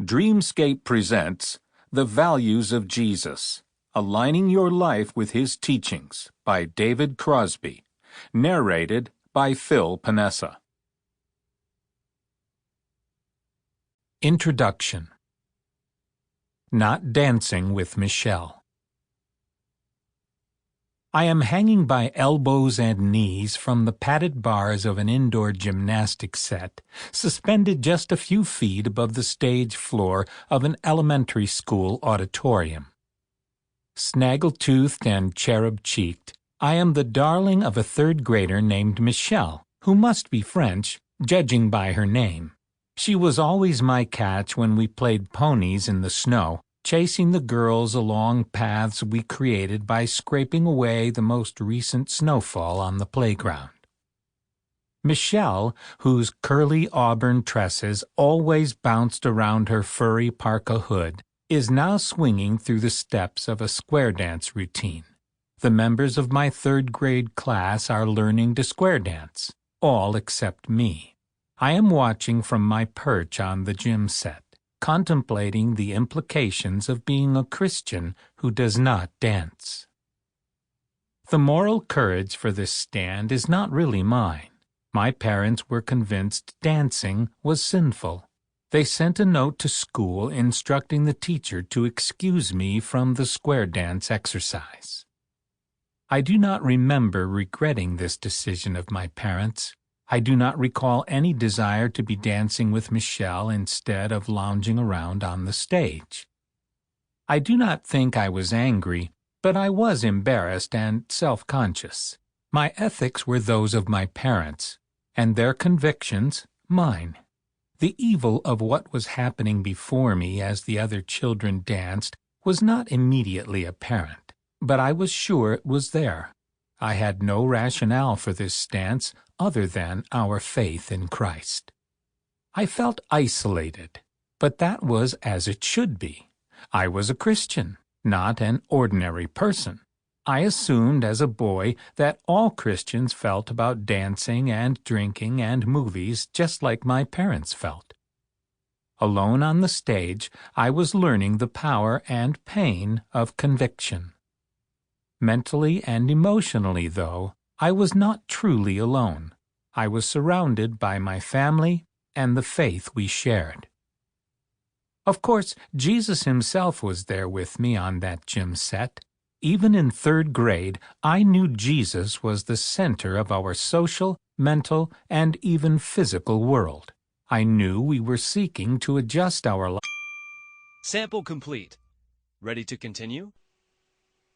Dreamscape presents The Values of Jesus, Aligning Your Life with His Teachings by David Crosby, narrated by Paonessa. Introduction. Not Dancing with Michelle. I am hanging by elbows and knees from the padded bars of an indoor gymnastics set, suspended just a few feet above the stage floor of an elementary school auditorium. Snaggle-toothed and cherub-cheeked, I am the darling of a third grader named Michelle, who must be French, judging by her name. She was always my catch when we played ponies in the snow, chasing the girls along paths we created by scraping away the most recent snowfall on the playground. Michelle, whose curly auburn tresses always bounced around her furry parka hood, is now swinging through the steps of a square dance routine. The members of my third grade class are learning to square dance, all except me. I am watching from my perch on the gym set, contemplating the implications of being a Christian who does not dance. The moral courage for this stand is not really mine. My parents were convinced dancing was sinful. They sent a note to school instructing the teacher to excuse me from the square dance exercise. I do not remember regretting this decision of my parents. I do not recall any desire to be dancing with Michelle instead of lounging around on the stage. I do not think I was angry, but I was embarrassed and self-conscious. My ethics were those of my parents, and their convictions mine. The evil of what was happening before me as the other children danced was not immediately apparent, but I was sure it was there. I had no rationale for this stance other than our faith in Christ. I felt isolated, but that was as it should be. I was a Christian, not an ordinary person. I assumed as a boy that all Christians felt about dancing and drinking and movies just like my parents felt. Alone on the stage, I was learning the power and pain of conviction. Mentally and emotionally, though, I was not truly alone. I was surrounded by my family and the faith we shared. Of course, Jesus himself was there with me on that gym set. Even in third grade, I knew Jesus was the center of our social, mental, and even physical world. I knew we were seeking to adjust our lives. Sample complete. Ready to continue?